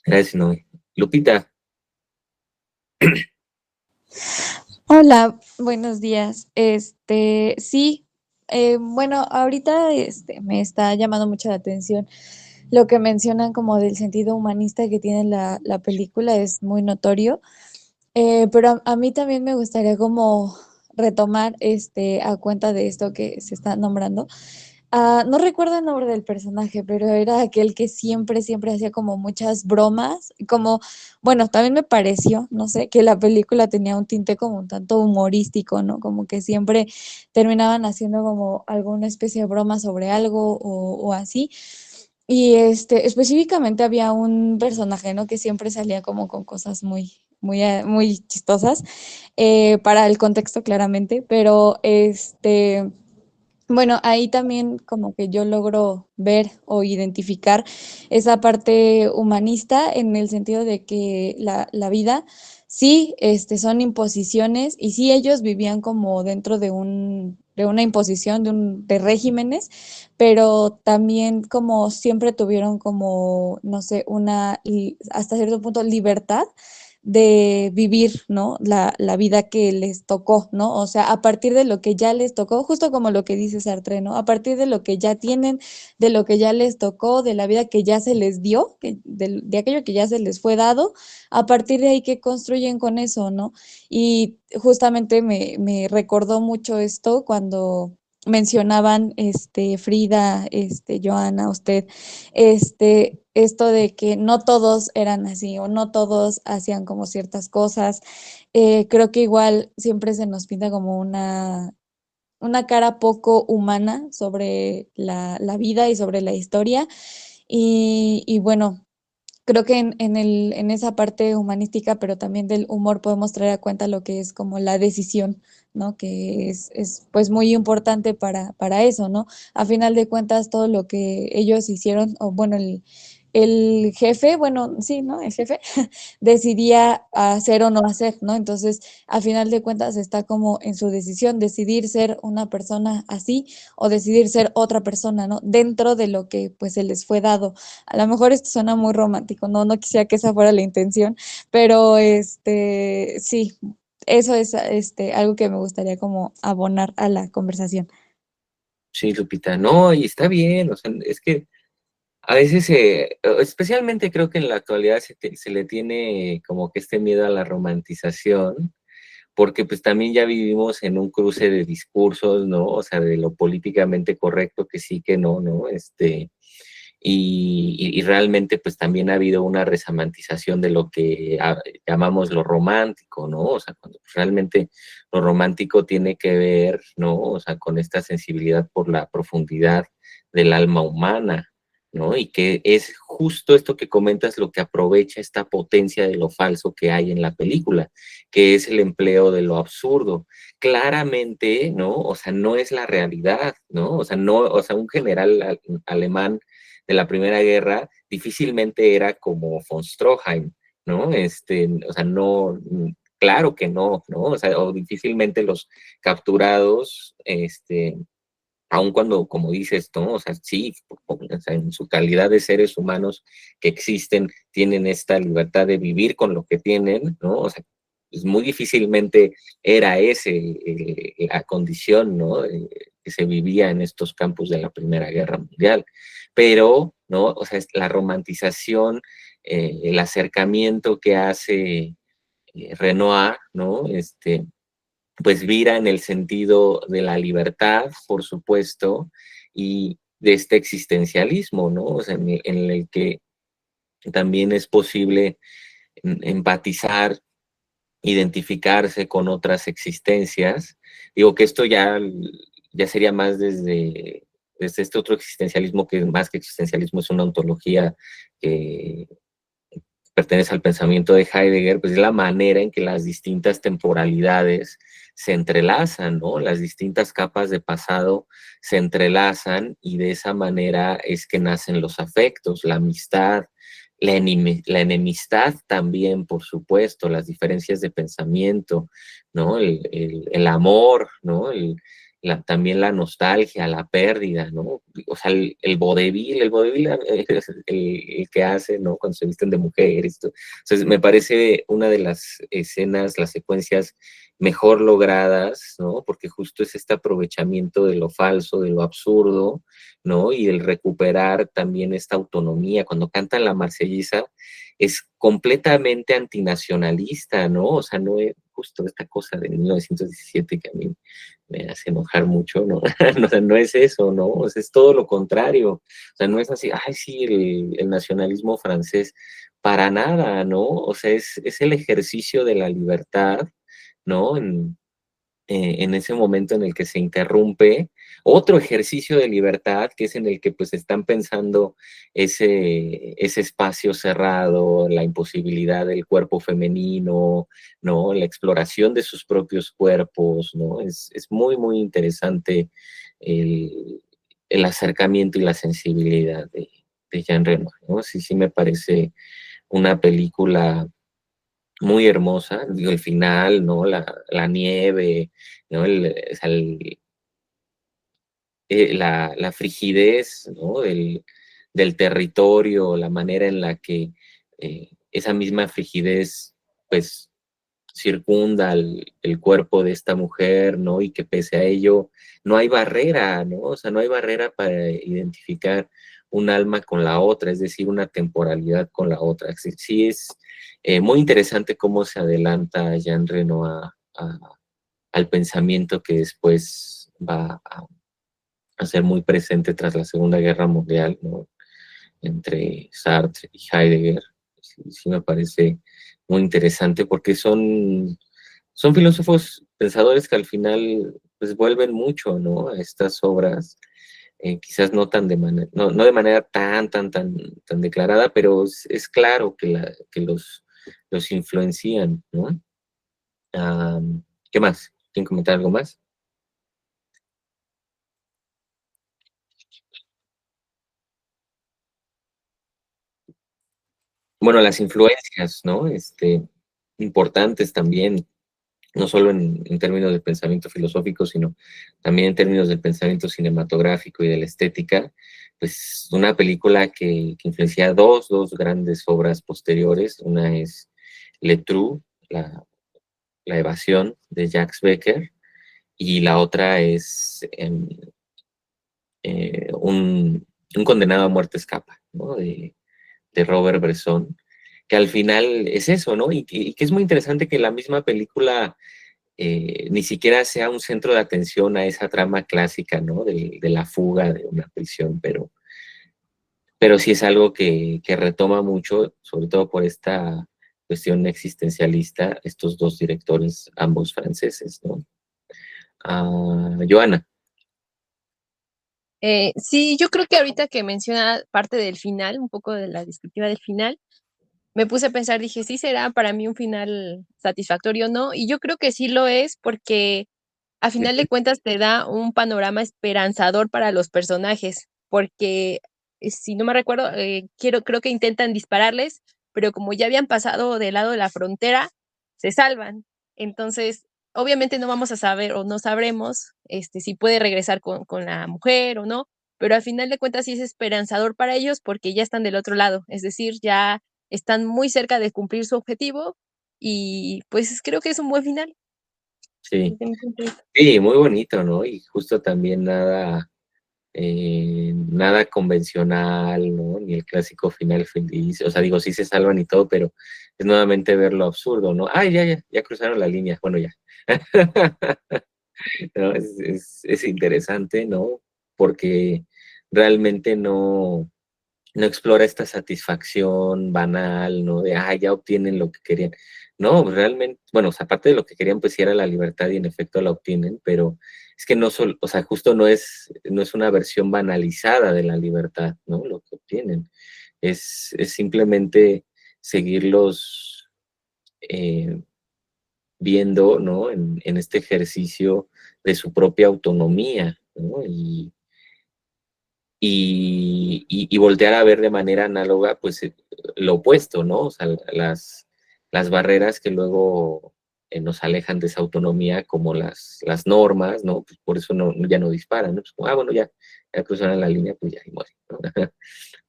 Gracias, Noé. Lupita, Hola, buenos días. Sí, bueno, ahorita me está llamando mucho la atención lo que mencionan como del sentido humanista que tiene la película, es muy notorio. Pero a mí también me gustaría como retomar a cuenta de esto que se está nombrando. No recuerdo el nombre del personaje, pero era aquel que siempre hacía como muchas bromas, como, bueno, también me pareció, no sé, que la película tenía un tinte como un tanto humorístico, ¿no? Como que siempre terminaban haciendo como alguna especie de broma sobre algo o así. Y específicamente había un personaje, ¿no? Que siempre salía como con cosas muy chistosas, para el contexto claramente, pero bueno, ahí también como que yo logro ver o identificar esa parte humanista en el sentido de que la vida sí, son imposiciones y sí ellos vivían como dentro de una imposición, de regímenes, pero también como siempre tuvieron como, no sé, hasta cierto punto libertad de vivir, ¿no? La vida que les tocó, ¿no? O sea, a partir de lo que ya les tocó, justo como lo que dice Sartre, ¿no? A partir de lo que ya tienen, de lo que ya les tocó, de la vida que ya se les dio, de aquello que ya se les fue dado, a partir de ahí que construyen con eso, ¿no? Y justamente me recordó mucho esto cuando mencionaban Frida, Joana, usted, esto de que no todos eran así o no todos hacían como ciertas cosas. Creo que igual siempre se nos pinta como una cara poco humana sobre la vida y sobre la historia. Y bueno, creo que en esa parte humanística, pero también del humor, podemos traer a cuenta lo que es como la decisión, ¿no? Que es pues muy importante para eso, ¿no? A final de cuentas, todo lo que ellos hicieron, o bueno, el jefe, bueno, sí, ¿no? El jefe decidía hacer o no hacer, ¿no? Entonces, a final de cuentas, está como en su decisión decidir ser una persona así o decidir ser otra persona, ¿no? Dentro de lo que pues se les fue dado. A lo mejor esto suena muy romántico, no quisiera que esa fuera la intención, pero sí, eso es algo que me gustaría como abonar a la conversación. Sí, Lupita, no, y está bien, o sea, es que a veces, especialmente creo que en la actualidad se le tiene como que este miedo a la romantización, porque pues también ya vivimos en un cruce de discursos, ¿no? O sea, de lo políticamente correcto que sí, que no, ¿no? Y realmente pues también ha habido una resamantización de lo que llamamos lo romántico, ¿no? O sea, cuando realmente lo romántico tiene que ver, ¿no? O sea, con esta sensibilidad por la profundidad del alma humana, ¿no? Y que es justo esto que comentas lo que aprovecha esta potencia de lo falso que hay en la película, que es el empleo de lo absurdo. Claramente, ¿no? O sea, no es la realidad, ¿no? O sea, no, o sea, un general alemán de la Primera Guerra difícilmente era como von Stroheim, ¿no? O sea, no, claro que no, ¿no? O sea, o difícilmente los capturados, aun cuando, como dices, ¿no? O sea, sí, o sea, en su calidad de seres humanos que existen, tienen esta libertad de vivir con lo que tienen, ¿no? O sea, pues muy difícilmente era la condición, ¿no? Que se vivía en estos campos de la Primera Guerra Mundial. Pero, ¿no? O sea, es la romantización, el acercamiento que hace Renoir, ¿no? Pues vira en el sentido de la libertad, por supuesto, y de este existencialismo, ¿no? O sea, en el que también es posible empatizar, identificarse con otras existencias. Digo que esto ya sería más desde este otro existencialismo que más que existencialismo es una ontología que pertenece al pensamiento de Heidegger, pues es la manera en que las distintas temporalidades se entrelazan, ¿no? Las distintas capas de pasado se entrelazan y de esa manera es que nacen los afectos, la amistad, la enemistad también, por supuesto, las diferencias de pensamiento, ¿no? El amor, ¿no? También la nostalgia, la pérdida, ¿no? O sea, el vodevil es el que hace, ¿no? Cuando se visten de mujer, esto. Entonces, me parece una de las escenas, las secuencias mejor logradas, ¿no? Porque justo es este aprovechamiento de lo falso, de lo absurdo, ¿no? Y el recuperar también esta autonomía. Cuando cantan la marsellesa, es completamente antinacionalista, ¿no? O sea, no es justo esta cosa de 1917 que a mí me hace enojar mucho, ¿no? O sea, no es eso, ¿no? O sea, es todo lo contrario. O sea, no es así, ay, sí, el nacionalismo francés, para nada, ¿no? O sea, es el ejercicio de la libertad, ¿no? En ese momento en el que se interrumpe otro ejercicio de libertad, que es en el que pues están pensando ese espacio cerrado, la imposibilidad del cuerpo femenino, ¿no? La exploración de sus propios cuerpos, ¿no? Es muy, muy interesante el, el acercamiento y la sensibilidad de Jean Reno, ¿no? Sí, sí me parece una película muy hermosa, digo, el final, ¿no? La nieve, ¿no? O sea, la frigidez, ¿no? Del territorio, la manera en la que esa misma frigidez, pues, circunda el cuerpo de esta mujer, ¿no? Y que pese a ello no hay barrera, ¿no? O sea, no hay barrera para identificar un alma con la otra, es decir, una temporalidad con la otra. Sí, sí es muy interesante cómo se adelanta Jean Reno al pensamiento que después va a ser muy presente tras la Segunda Guerra Mundial, ¿no? Entre Sartre y Heidegger. Sí, sí me parece muy interesante porque son filósofos pensadores que al final pues vuelven mucho, ¿no? A estas obras, quizás no tan no de manera tan declarada, pero es claro que los influencian, ¿no? ¿Qué más? ¿Quieren comentar algo más? Bueno, las influencias, ¿no? Importantes también, no solo en términos de pensamiento filosófico, sino también en términos del pensamiento cinematográfico y de la estética, pues una película que influencia dos grandes obras posteriores. Una es Le Trou, la evasión de Jacques Becker, y la otra es un condenado a muerte escapa, ¿no? De Robert Bresson, que al final es eso, ¿no? Y que es muy interesante que la misma película ni siquiera sea un centro de atención a esa trama clásica, ¿no? De la fuga de una prisión, pero sí es algo que retoma mucho, sobre todo por esta cuestión existencialista, estos dos directores, ambos franceses, ¿no? Joana. Sí, yo creo que ahorita que menciona parte del final, un poco de la descriptiva del final, me puse a pensar, dije, ¿sí será para mí un final satisfactorio o no? Y yo creo que sí lo es porque a final de cuentas te da un panorama esperanzador para los personajes, porque si no me recuerdo, creo que intentan dispararles, pero como ya habían pasado del lado de la frontera, se salvan. Entonces, obviamente no vamos a saber o no sabremos si puede regresar con la mujer o no, pero al final de cuentas sí es esperanzador para ellos porque ya están del otro lado, es decir, ya están muy cerca de cumplir su objetivo y pues creo que es un buen final. Sí, desde mi punto de vista. sí, muy bonito, ¿no? Y justo también nada convencional, ¿no? Ni el clásico final feliz. O sea, digo, sí se salvan y todo, pero es nuevamente ver lo absurdo, ¿no? Ay, ya cruzaron la línea. Bueno, ya. No, es interesante, ¿no? Porque realmente no explora esta satisfacción banal, ¿no? De, ya obtienen lo que querían. No, realmente, bueno, o sea, aparte de lo que querían, pues sí era la libertad y en efecto la obtienen, pero es que no solo, o sea, justo no es una versión banalizada de la libertad, ¿no? Lo que obtienen. Es simplemente seguirlos viendo, ¿no? En este ejercicio de su propia autonomía, ¿no? Y voltear a ver de manera análoga, pues lo opuesto, ¿no? O sea, las barreras que luego nos alejan de esa autonomía, como las normas, ¿no? Pues por eso ya no disparan, ¿no? Pues como, bueno, ya cruzaron la línea, pues ya y muere, ¿no?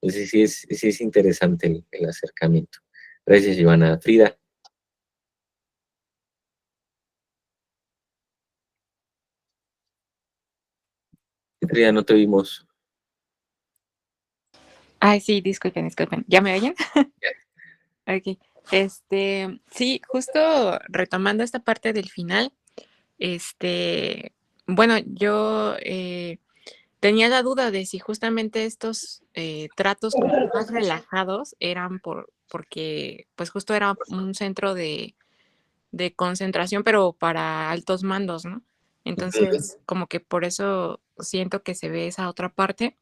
Entonces sí es interesante el acercamiento. Gracias, Ivana. Frida. Frida, no te vimos. Ay, sí, disculpen. ¿Ya me oyen? Ok. Sí, justo retomando esta parte del final, bueno, yo tenía la duda de si justamente estos tratos como más relajados eran porque pues justo era un centro de concentración, pero para altos mandos, ¿no? Entonces, como que por eso siento que se ve esa otra parte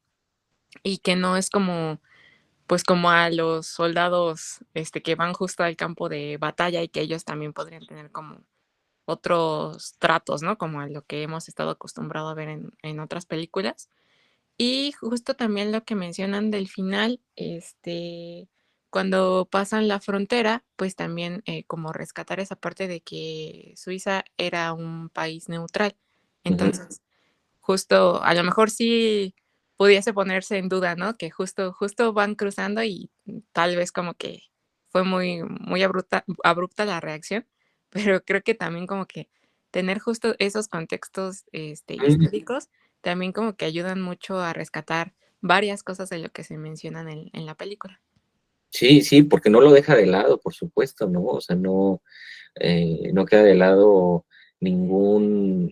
y que no es como, pues como a los soldados que van justo al campo de batalla y que ellos también podrían tener como otros tratos, ¿no? Como a lo que hemos estado acostumbrados a ver en otras películas. Y justo también lo que mencionan del final, cuando pasan la frontera, pues también como rescatar esa parte de que Suiza era un país neutral. Entonces, justo a lo mejor sí pudiese ponerse en duda, ¿no? Que justo van cruzando y tal vez como que fue muy abrupta la reacción, pero creo que también como que tener justo esos contextos históricos también como que ayudan mucho a rescatar varias cosas de lo que se mencionan en la película. Sí, sí, porque no lo deja de lado, por supuesto, ¿no? O sea, no queda de lado ninguno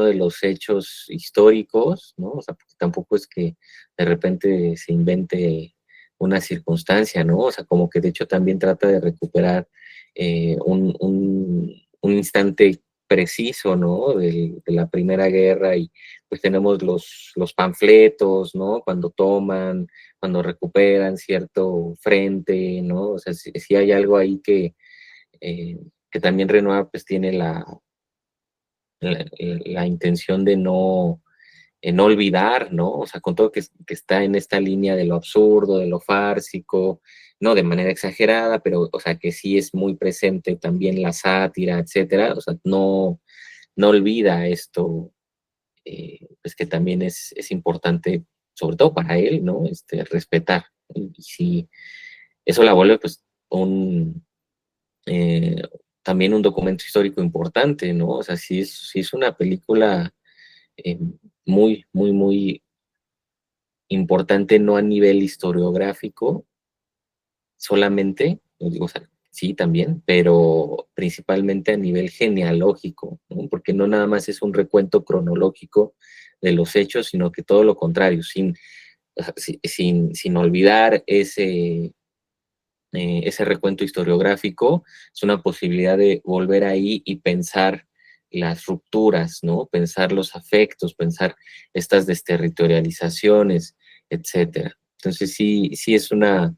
de los hechos históricos, ¿no? O sea, porque tampoco es que de repente se invente una circunstancia, ¿no? O sea, como que de hecho también trata de recuperar un instante preciso, ¿no? De la Primera Guerra y pues tenemos los panfletos, ¿no? Cuando recuperan cierto frente, ¿no? O sea, si hay algo ahí que también Renoir pues tiene la intención de no olvidar, ¿no? O sea, con todo que está en esta línea de lo absurdo, de lo fársico, no de manera exagerada, pero, o sea, que sí es muy presente también la sátira, etcétera, o sea, no olvida esto, pues que también es importante, sobre todo para él, ¿no? Respetar. Y sí, eso la vuelve, pues, eh, también un documento histórico importante, ¿no? O sea, sí es una película muy, muy, muy importante no a nivel historiográfico solamente, o sea, sí también, pero principalmente a nivel genealógico, ¿no? Porque no nada más es un recuento cronológico de los hechos, sino que todo lo contrario, sin olvidar ese recuento historiográfico, es una posibilidad de volver ahí y pensar las rupturas, ¿no? Pensar los afectos, pensar estas desterritorializaciones, etcétera. Entonces sí es una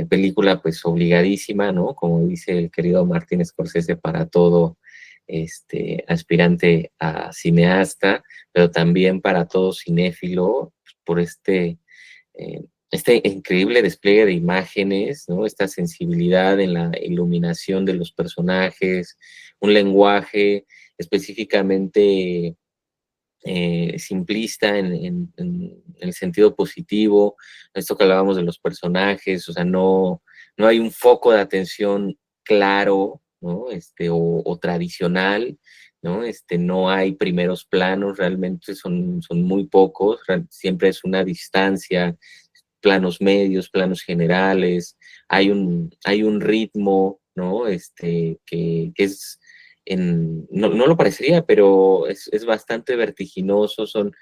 película pues obligadísima, ¿no? Como dice el querido Martin Scorsese, para todo aspirante a cineasta, pero también para todo cinéfilo, pues, por este increíble despliegue de imágenes, ¿no? Esta sensibilidad en la iluminación de los personajes, un lenguaje específicamente simplista en el sentido positivo, esto que hablábamos de los personajes, o sea, no hay un foco de atención claro, ¿no? O tradicional, ¿no? No hay primeros planos, realmente son muy pocos, siempre es una distancia, planos medios, planos generales, hay un ritmo, ¿no? Que es, no lo parecería, pero es bastante vertiginoso, son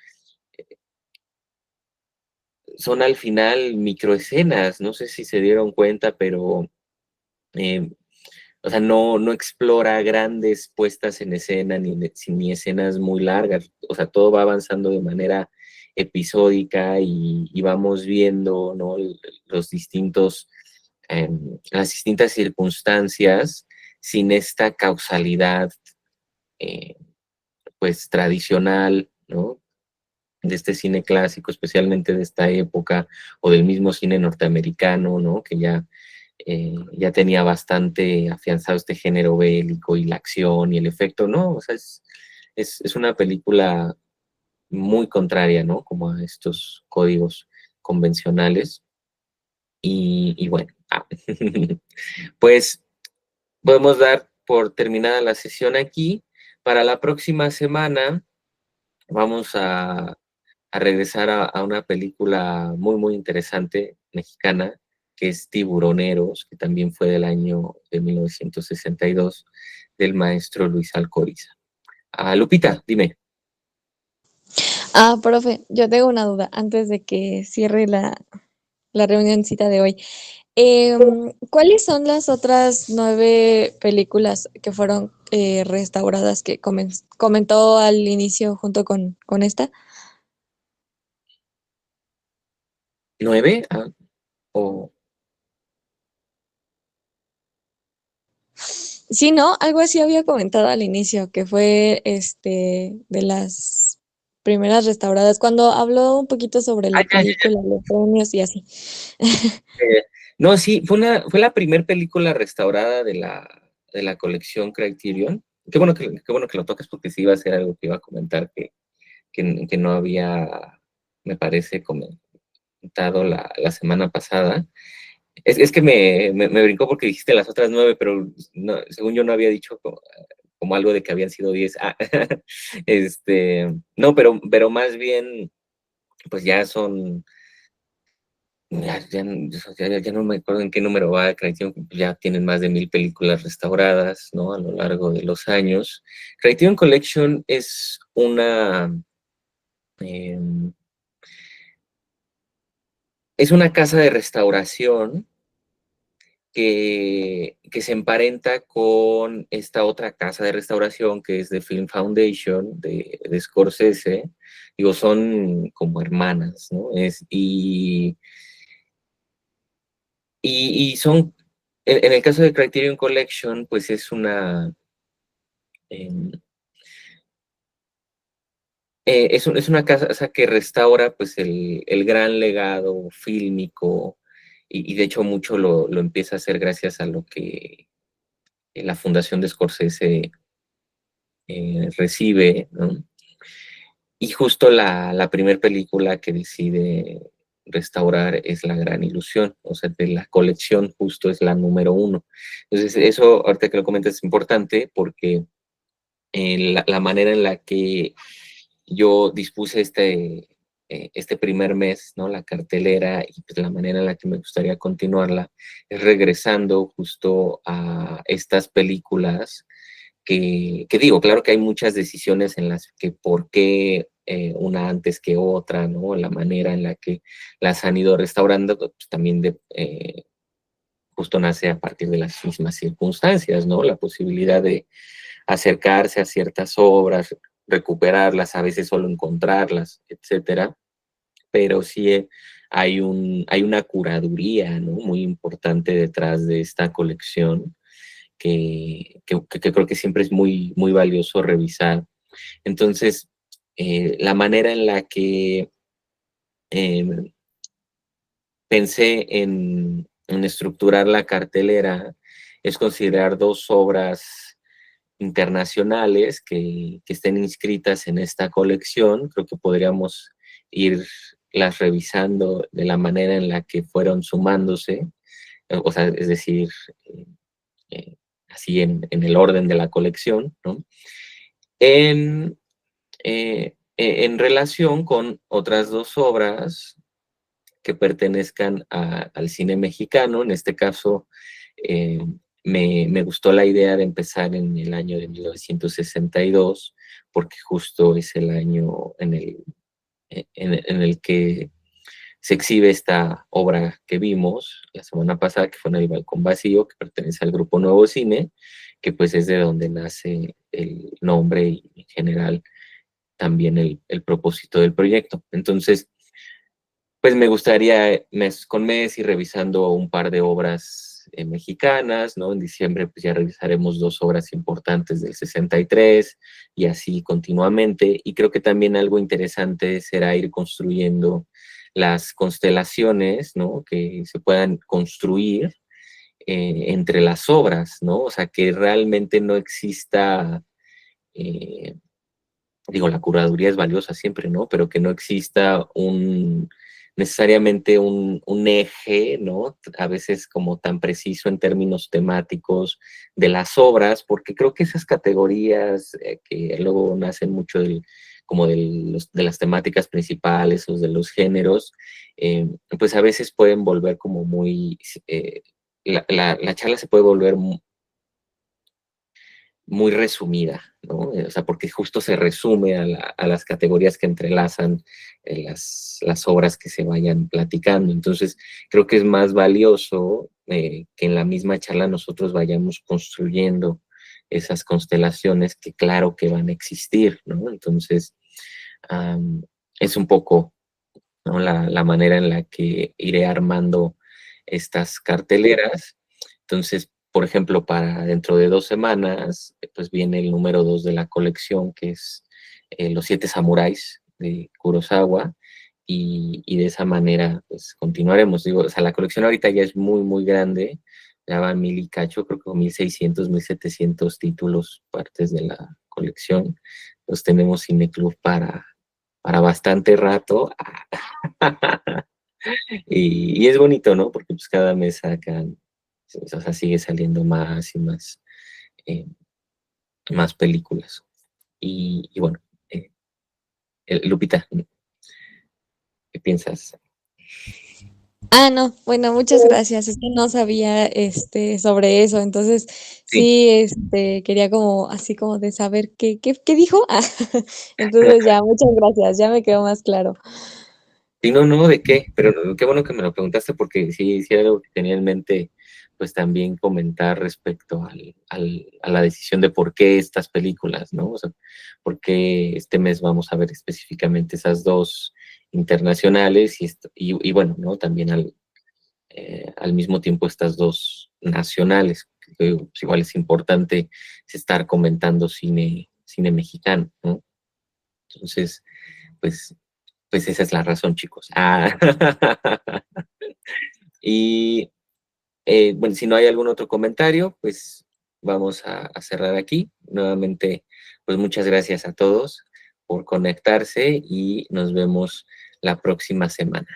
al final microescenas, no sé si se dieron cuenta, pero eh, o sea, no explora grandes puestas en escena ni escenas muy largas. O sea, todo va avanzando de manera episódica y vamos viendo, ¿no? Los las distintas circunstancias sin esta causalidad, eh, pues, tradicional, ¿no? De este cine clásico, especialmente de esta época, o del mismo cine norteamericano, ¿no? Que ya tenía bastante afianzado este género bélico y la acción y el efecto, ¿no? O sea, es una película muy contraria, ¿no? Como a estos códigos convencionales. Y bueno, pues podemos dar por terminada la sesión aquí. Para la próxima semana vamos a regresar a una película muy, muy interesante mexicana, que es Tiburoneros, que también fue del año de 1962, del maestro Luis Alcoriza. Lupita, dime. Profe, yo tengo una duda antes de que cierre la reunioncita de hoy. ¿Cuáles son las otras 9 películas que fueron restauradas que comentó al inicio junto con esta? ¿9? O Sí, ¿no? Algo así había comentado al inicio, que fue de las primeras restauradas, cuando habló un poquito sobre la ya. película, los premios y así. No, sí, fue la primera película restaurada de la colección Criterion. Qué bueno que lo tocas, porque sí iba a ser algo que iba a comentar que no había, me parece, comentado la semana pasada. Es que me brincó porque dijiste las otras 9, pero según yo no había dicho como algo de que habían sido 10. No, pero más bien, pues ya son, ya no me acuerdo en qué número va Criterion, ya tienen más de 1000 películas restauradas, ¿no? A lo largo de los años. Criterion Collection eh, es una casa de restauración que se emparenta con esta otra casa de restauración que es The Film Foundation de Scorsese. Digo, son como hermanas, ¿no? Y son, en el caso de Criterion Collection, pues em, es una casa que restaura pues el gran legado fílmico y de hecho mucho lo empieza a hacer gracias a lo que la fundación de Scorsese recibe, ¿no? Y justo la primera película que decide restaurar es La Gran Ilusión, o sea, de la colección justo es la número 1. Entonces, eso, ahorita que lo comentas, es importante porque la manera en la que yo dispuse este primer mes, ¿no? La cartelera y pues la manera en la que me gustaría continuarla es regresando justo a estas películas que digo, claro que hay muchas decisiones en las que por qué una antes que otra, ¿no? La manera en la que las han ido restaurando, pues también justo nace a partir de las mismas circunstancias, ¿no? La posibilidad de acercarse a ciertas obras, recuperarlas, a veces solo encontrarlas, etcétera. Pero sí hay una curaduría, ¿no? Muy importante detrás de esta colección que creo que siempre es muy, muy valioso revisar. Entonces, la manera en la que pensé en estructurar la cartelera es considerar dos obras internacionales que estén inscritas en esta colección. Creo que podríamos irlas revisando de la manera en la que fueron sumándose, o sea, es decir, eh, así en el orden de la colección, ¿no? En relación con otras dos obras que pertenezcan al cine mexicano. En este caso, me gustó la idea de empezar en el año de 1962, porque justo es el año en el que se exhibe esta obra que vimos la semana pasada, que fue en el Balcón Vacío, que pertenece al Grupo Nuevo Cine, que pues es de donde nace el nombre y en general también el propósito del proyecto. Entonces, pues me gustaría mes con mes ir revisando un par de obras mexicanas, ¿no? En diciembre pues ya revisaremos dos obras importantes del 63 y así continuamente. Y creo que también algo interesante será ir construyendo las constelaciones, ¿no? Que se puedan construir entre las obras, ¿no? O sea, que realmente no exista... digo, la curaduría es valiosa siempre, ¿no? Pero que no exista necesariamente un eje, ¿no? A veces como tan preciso en términos temáticos de las obras, porque creo que esas categorías que luego nacen mucho como de las temáticas principales o de los géneros, pues a veces pueden volver como muy, la charla se puede volver muy resumida, ¿no? O sea, porque justo se resume a las categorías que entrelazan las obras que se vayan platicando. Entonces, creo que es más valioso que en la misma charla nosotros vayamos construyendo esas constelaciones que claro que van a existir, ¿no? Entonces, es un poco, ¿no? La manera en la que iré armando estas carteleras. Entonces, por ejemplo, para dentro de 2 semanas, pues viene el número 2 de la colección, que es Los 7 Samuráis de Kurosawa, y de esa manera, pues continuaremos. Digo, o sea, la colección ahorita ya es muy, muy grande, ya van 1000 y cacho, creo que 1600, 1700 títulos, partes de la colección. Los tenemos Cineclub para bastante rato. Y es bonito, ¿no? Porque pues cada mes sacan, o sea, sigue saliendo más y más, eh, más películas. Y bueno, Lupita, ¿qué piensas? No, bueno, muchas gracias. Es que no sabía sobre eso, entonces Sí, sí, quería como así como de saber qué dijo. Entonces ya, muchas gracias, ya me quedó más claro. sí, no, ¿de qué? Pero qué bueno que me lo preguntaste porque sí, sí era algo que tenía en mente, pues también comentar respecto a la decisión de por qué estas películas, ¿no? O sea, por qué este mes vamos a ver específicamente esas dos internacionales y bueno, ¿no? También al mismo tiempo estas dos nacionales. Pues igual es importante estar comentando cine mexicano, ¿no? Entonces, pues, pues esa es la razón, chicos. Y bueno, si no hay algún otro comentario, pues vamos a cerrar aquí. Nuevamente, pues muchas gracias a todos por conectarse y nos vemos la próxima semana.